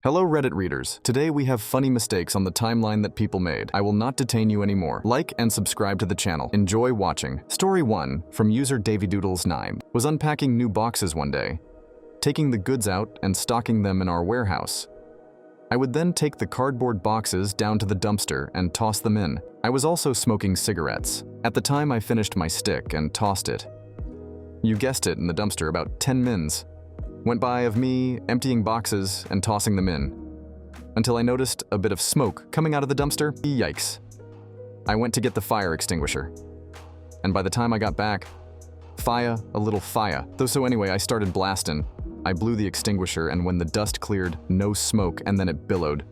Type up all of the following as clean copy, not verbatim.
Hello Reddit readers. Today we have funny mistakes on the timeline that people made. I will not detain you anymore. Like and subscribe to the channel. Enjoy watching. Story 1 from user DavyDoodles9 was unpacking new boxes one day, taking the goods out and stocking them in our warehouse. I would then take the cardboard boxes down to the dumpster and toss them in. I was also smoking cigarettes. At the time I finished my stick and tossed it. You guessed it, in the dumpster, about 10 mins. Went by of me emptying boxes and tossing them in, until I noticed a bit of smoke coming out of the dumpster. Yikes. I went to get the fire extinguisher, and by the time I got back, a little fire. So anyway, I started blasting. I blew the extinguisher, and when the dust cleared, no smoke, and then it billowed.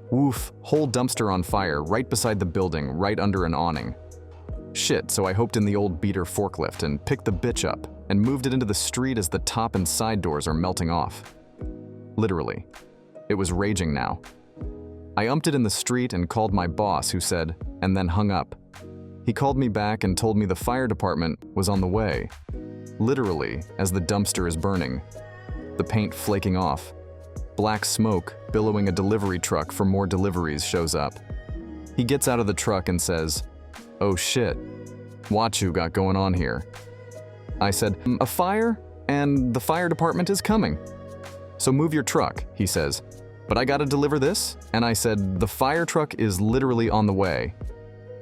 Woof, whole dumpster on fire right beside the building, right under an awning. Shit, so I hopped in the old beater forklift and picked the bitch up and moved it into the street as the top and side doors are melting off. Literally. It was raging now. I umped it in the street and called my boss, who said, and then hung up. He called me back and told me the fire department was on the way. Literally, as the dumpster is burning. The paint flaking off. Black smoke billowing. A delivery truck for more deliveries shows up. He gets out of the truck and says, "Oh shit, what you got going on here?" I said, "A fire, and the fire department is coming." "So move your truck," he says. "But I gotta deliver this?" And I said, "The fire truck is literally on the way."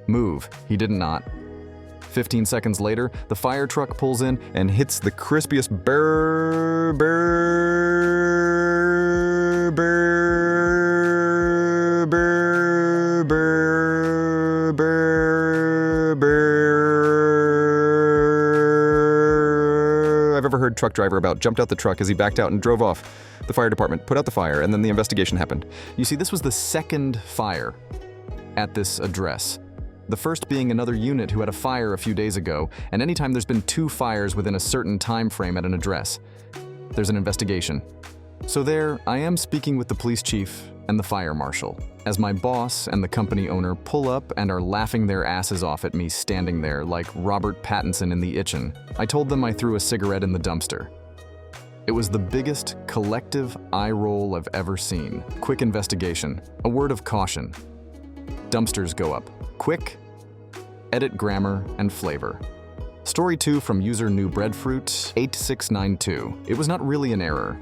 Move, he did not. 15 seconds later, the fire truck pulls in and hits the crispiest I've ever heard truck driver about. Jumped out the truck as he backed out and drove off. The fire department put out the fire, and then the investigation happened. You see, this was the second fire at this address. The first being another unit who had a fire a few days ago, and anytime there's been 2 fires within a certain time frame at an address, there's an investigation. So there, I am speaking with the police chief and the fire marshal, as my boss and the company owner pull up and are laughing their asses off at me standing there like Robert Pattinson in The Itchin'. I told them I threw a cigarette in the dumpster. It was the biggest collective eye roll I've ever seen. Quick investigation. A word of caution. Dumpsters go up. Quick. Edit grammar and flavor. Story 2 from user NewBreadfruit8692. It was not really an error,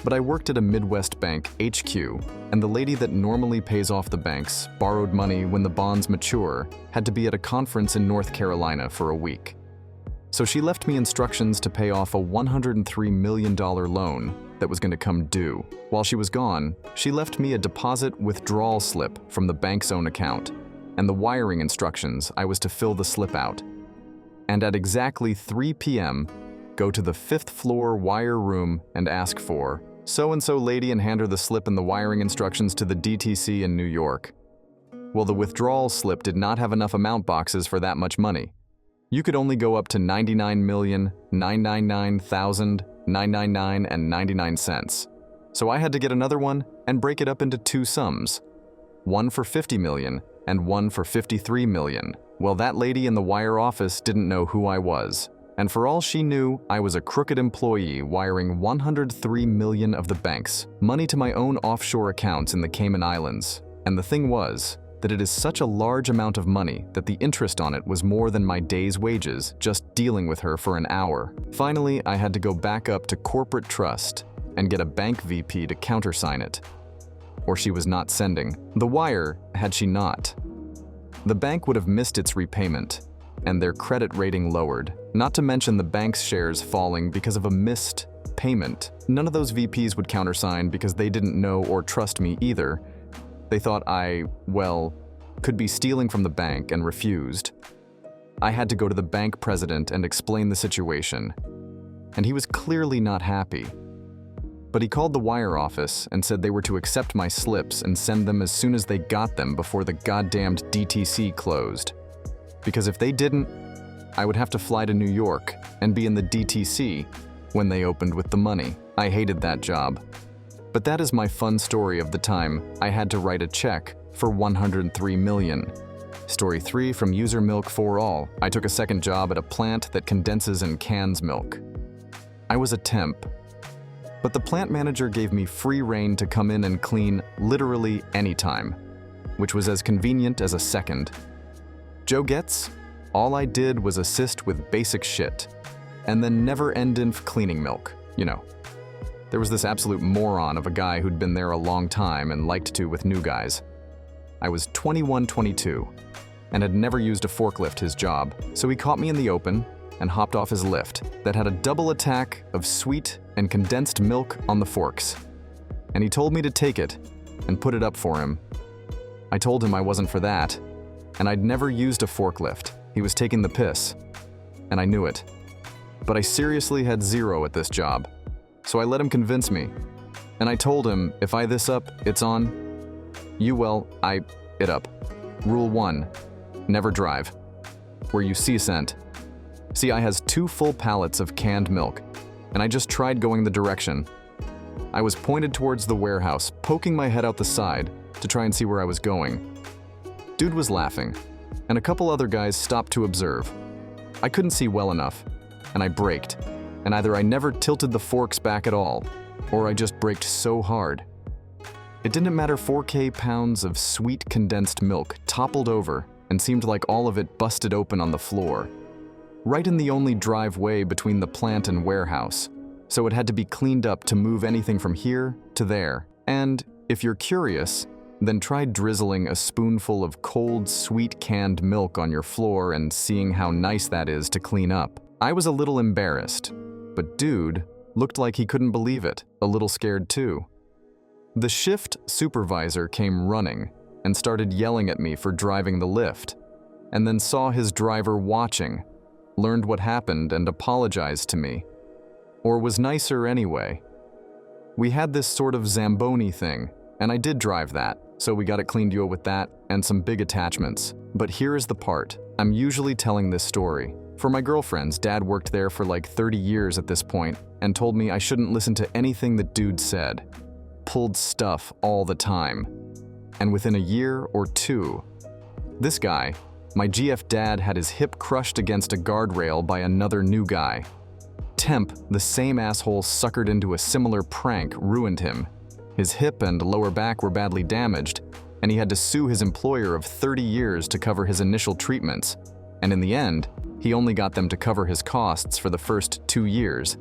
but I worked at a Midwest bank HQ, and the lady that normally pays off the banks borrowed money when the bonds mature had to be at a conference in North Carolina for a week. So she left me instructions to pay off a $103 million loan that was going to come due. While she was gone, she left me a deposit withdrawal slip from the bank's own account, and the wiring instructions I was to fill the slip out. And at exactly 3 p.m., go to the 5th floor wire room and ask for so-and-so lady and hand her the slip and the wiring instructions to the DTC in New York. Well, the withdrawal slip did not have enough amount boxes for that much money. You could only go up to $99,999,999.99. So I had to get another one and break it up into 2 sums. One for $50 million and one for $53 million. Well, that lady in the wire office didn't know who I was. And for all she knew, I was a crooked employee wiring $103 million of the bank's money to my own offshore accounts in the Cayman Islands. And the thing was that it is such a large amount of money that the interest on it was more than my day's wages just dealing with her for an hour. Finally, I had to go back up to corporate trust and get a bank VP to countersign it. Or she was not sending the wire had she not. The bank would have missed its repayment, and their credit rating lowered, not to mention the bank's shares falling because of a missed payment. None of those VPs would countersign because they didn't know or trust me either. They thought I, well, could be stealing from the bank and refused. I had to go to the bank president and explain the situation, and he was clearly not happy. But he called the wire office and said they were to accept my slips and send them as soon as they got them before the goddamned DTC closed. Because if they didn't, I would have to fly to New York and be in the DTC when they opened with the money. I hated that job. But that is my fun story of the time I had to write a check for $103 million. Story 3 from user Milk4All. I took a second job at a plant that condenses and cans milk. I was a temp. But the plant manager gave me free rein to come in and clean literally anytime, which was as convenient as a second. Joe gets, all I did was assist with basic shit, and then never end in cleaning milk, you know. There was this absolute moron of a guy who'd been there a long time and liked to with new guys. I was 21, 22, and had never used a forklift his job, so he caught me in the open and hopped off his lift that had a double attack of sweet and condensed milk on the forks. And he told me to take it and put it up for him. I told him I wasn't for that, and I'd never used a forklift. He was taking the piss, and I knew it. But I seriously had zero at this job, so I let him convince me. And I told him, if I this up, it's on. It up. Rule 1, never drive. Where you see scent. See, I has 2 full pallets of canned milk, and I just tried going the direction. I was pointed towards the warehouse, poking my head out the side to try and see where I was going. Dude was laughing, and a couple other guys stopped to observe. I couldn't see well enough, and I braked, and either I never tilted the forks back at all, or I just braked so hard. It didn't matter. 4K pounds of sweet condensed milk toppled over and seemed like all of it busted open on the floor, right in the only driveway between the plant and warehouse, so it had to be cleaned up to move anything from here to there. And if you're curious, then try drizzling a spoonful of cold, sweet canned milk on your floor and seeing how nice that is to clean up. I was a little embarrassed, but dude looked like he couldn't believe it, a little scared too. The shift supervisor came running and started yelling at me for driving the lift, and then saw his driver watching, learned what happened and apologized to me. Or was nicer anyway. We had this sort of Zamboni thing, and I did drive that, so we got it cleaned with that and some big attachments. But here is the part. I'm usually telling this story. For my girlfriend's dad worked there for like 30 years at this point and told me I shouldn't listen to anything the dude said. Pulled stuff all the time. And within a year or 2, this guy, my GF dad, had his hip crushed against a guardrail by another new guy. Temp, the same asshole suckered into a similar prank, ruined him. His hip and lower back were badly damaged, and he had to sue his employer of 30 years to cover his initial treatments. And in the end, he only got them to cover his costs for the first 2 years,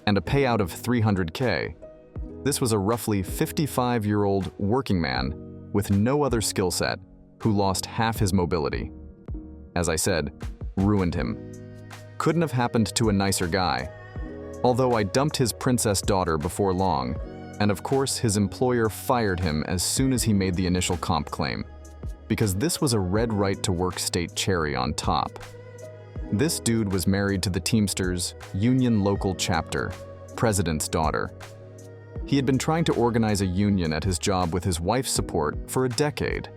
and a payout of $300K. This was a roughly 55-year-old working man with no other skill set who lost half his mobility. As I said, ruined him. Couldn't have happened to a nicer guy. Although I dumped his princess daughter before long, and of course his employer fired him as soon as he made the initial comp claim, because this was a red right-to-work state cherry on top. This dude was married to the Teamsters Union Local Chapter, president's daughter. He had been trying to organize a union at his job with his wife's support for a decade,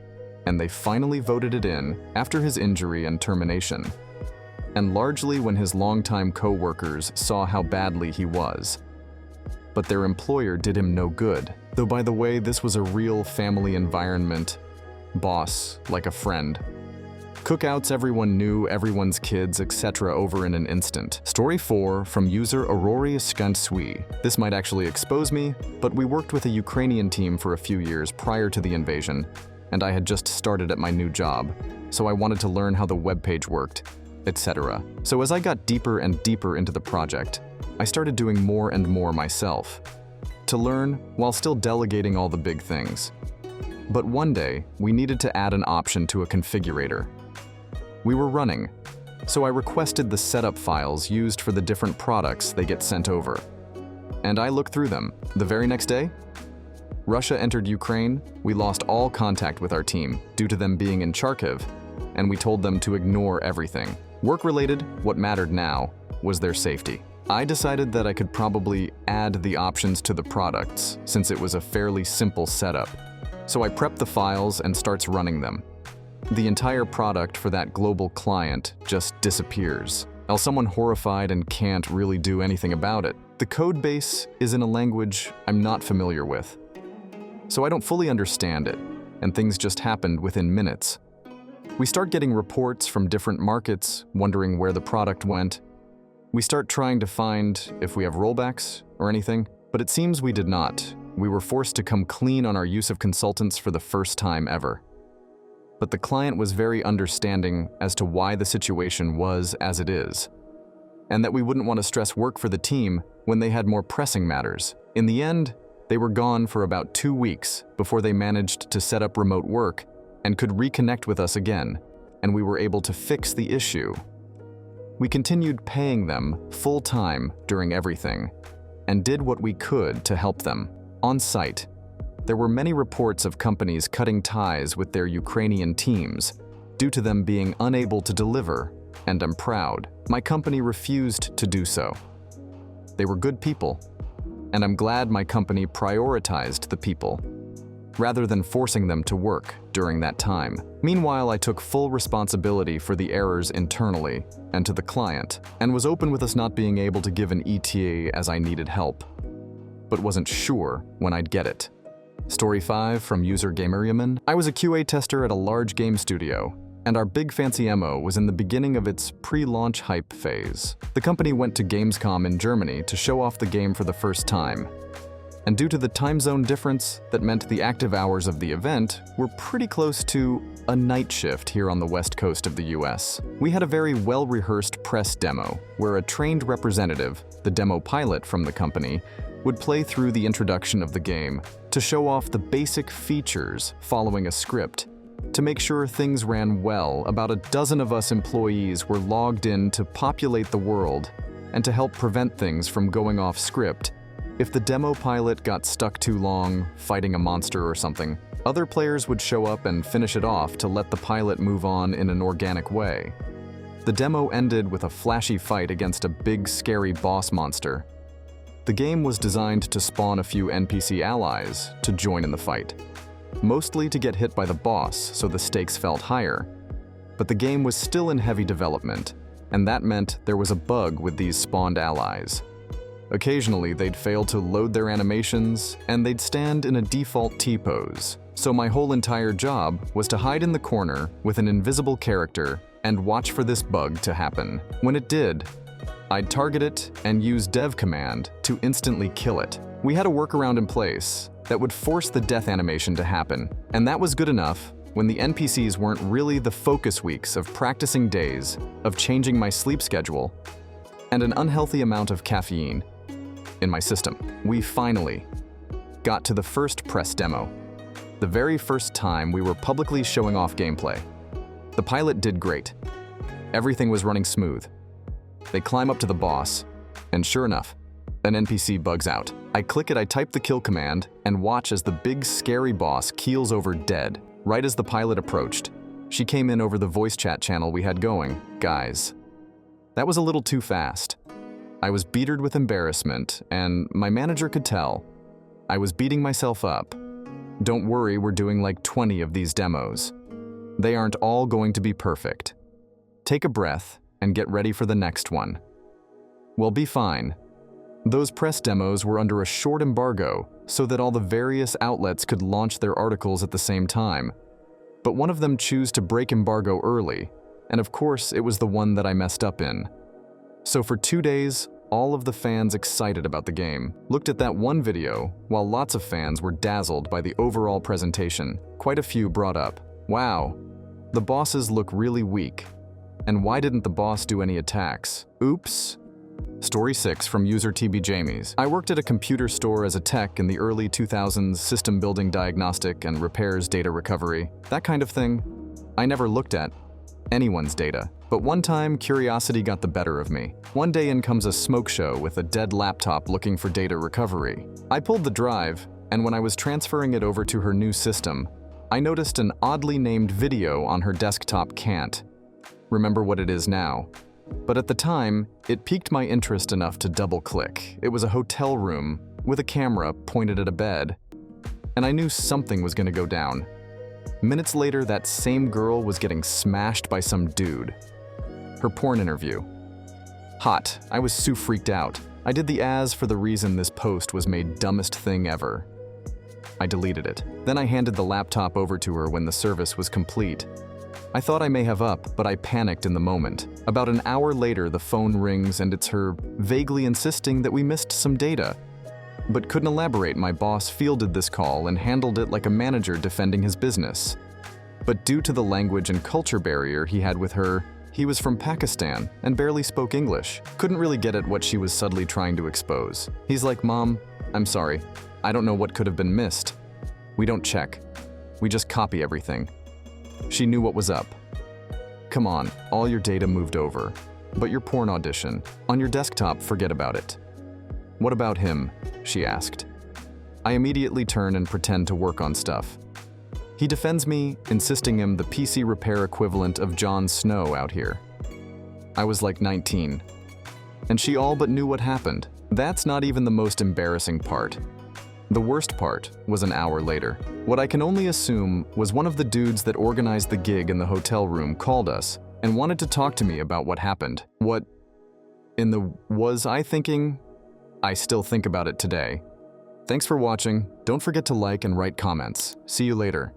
and they finally voted it in after his injury and termination, and largely when his longtime co-workers saw how badly he was. But their employer did him no good, though by the way, this was a real family environment. Boss, like a friend. Cookouts, everyone knew everyone's kids, etc. over in an instant. Story 4 from user Aurori Skansui. This might actually expose me, but we worked with a Ukrainian team for a few years prior to the invasion, and I had just started at my new job, so I wanted to learn how the webpage worked, etc. So as I got deeper and deeper into the project, I started doing more and more myself, to learn while still delegating all the big things. But one day, we needed to add an option to a configurator. We were running, so I requested the setup files used for the different products they get sent over. And I looked through them. The very next day, Russia entered Ukraine. We lost all contact with our team due to them being in Kharkiv, and we told them to ignore everything. Work-related, what mattered now was their safety. I decided that I could probably add the options to the products since it was a fairly simple setup. So I prep the files and starts running them. The entire product for that global client just disappears, else someone horrified and can't really do anything about it. The code base is in a language I'm not familiar with, so I don't fully understand it, and things just happened within minutes. We start getting reports from different markets, wondering where the product went. We start trying to find if we have rollbacks or anything, But it seems we did not. We were forced to come clean on our use of consultants for the first time ever. But the client was very understanding as to why the situation was as it is, and that we wouldn't want to stress work for the team when they had more pressing matters. In the end, they were gone for about 2 weeks before they managed to set up remote work and could reconnect with us again, and we were able to fix the issue. We continued paying them full-time during everything, and did what we could to help them. On site, there were many reports of companies cutting ties with their Ukrainian teams due to them being unable to deliver, and I'm proud. My company refused to do so. They were good people, and I'm glad my company prioritized the people, rather than forcing them to work during that time. Meanwhile, I took full responsibility for the errors internally and to the client, and was open with us not being able to give an ETA as I needed help, but wasn't sure when I'd get it. Story 5 from user Gameryaman. I was a QA tester at a large game studio, and our big fancy MO was in the beginning of its pre-launch hype phase. The company went to Gamescom in Germany to show off the game for the first time. And due to the time zone difference, that meant the active hours of the event were pretty close to a night shift here on the west coast of the US. We had a very well-rehearsed press demo, where a trained representative, the demo pilot from the company, would play through the introduction of the game to show off the basic features following a script. To make sure things ran well, about a dozen of us employees were logged in to populate the world and to help prevent things from going off script. If the demo pilot got stuck too long, fighting a monster or something, other players would show up and finish it off to let the pilot move on in an organic way. The demo ended with a flashy fight against a big, scary boss monster. The game was designed to spawn a few NPC allies to join in the fight, mostly to get hit by the boss so the stakes felt higher. But the game was still in heavy development, and that meant there was a bug with these spawned allies. Occasionally, they'd fail to load their animations, and they'd stand in a default T-pose. So my whole entire job was to hide in the corner with an invisible character and watch for this bug to happen. When it did, I'd target it and use dev command to instantly kill it. We had a workaround in place that would force the death animation to happen, and that was good enough when the NPCs weren't really the focus weeks of practicing days, of changing my sleep schedule, and an unhealthy amount of caffeine in my system. We finally got to the first press demo, the very first time we were publicly showing off gameplay. The pilot did great. Everything was running smooth. They climb up to the boss, and sure enough, an NPC bugs out. I click it, I type the kill command, and watch as the big scary boss keels over dead. Right as the pilot approached, she came in over the voice chat channel we had going. Guys, that was a little too fast. I was beatered with embarrassment, and my manager could tell. I was beating myself up. Don't worry, we're doing like 20 of these demos. They aren't all going to be perfect. Take a breath and get ready for the next one. We'll be fine. Those press demos were under a short embargo so that all the various outlets could launch their articles at the same time. But one of them chose to break embargo early, and of course it was the one that I messed up in. So for 2 days, all of the fans excited about the game looked at that one video, while lots of fans were dazzled by the overall presentation. Quite a few brought up, "Wow, the bosses look really weak. And why didn't the boss do any attacks? Oops." Story 6 from user TBJamies. I worked at a computer store as a tech in the early 2000s, system building, diagnostic, and repairs, data recovery. That kind of thing. I never looked at anyone's data. But one time, curiosity got the better of me. One day in comes a smoke show with a dead laptop looking for data recovery. I pulled the drive, and when I was transferring it over to her new system, I noticed an oddly named video on her desktop. Can't remember what it is now. But at the time, it piqued my interest enough to double-click. It was a hotel room with a camera pointed at a bed, and I knew something was gonna go down. Minutes later, that same girl was getting smashed by some dude. Her porn interview. Hot. I was so freaked out. I did the as for the reason this post was made dumbest thing ever. I deleted it. Then I handed the laptop over to her when the service was complete. I thought I may have up, but I panicked in the moment. About an hour later, the phone rings and it's her vaguely insisting that we missed some data. but couldn't elaborate. My boss fielded this call and handled it like a manager defending his business. But due to the language and culture barrier he had with her, he was from Pakistan and barely spoke English. Couldn't really get at what she was subtly trying to expose. He's like, "Mom, I'm sorry. I don't know what could have been missed. We don't check. We just copy everything." She knew what was up. "Come on, all your data moved over. But your porn audition, on your desktop, forget about it." "What about him?" she asked. I immediately turn and pretend to work on stuff. He defends me, insisting I'm the PC repair equivalent of Jon Snow out here. I was like 19. And she all but knew what happened. That's not even the most embarrassing part. The worst part was an hour later. What I can only assume was one of the dudes that organized the gig in the hotel room called us and wanted to talk to me about what happened. What in the was I thinking? I still think about it today. Thanks for watching. Don't forget to like and write comments. See you later.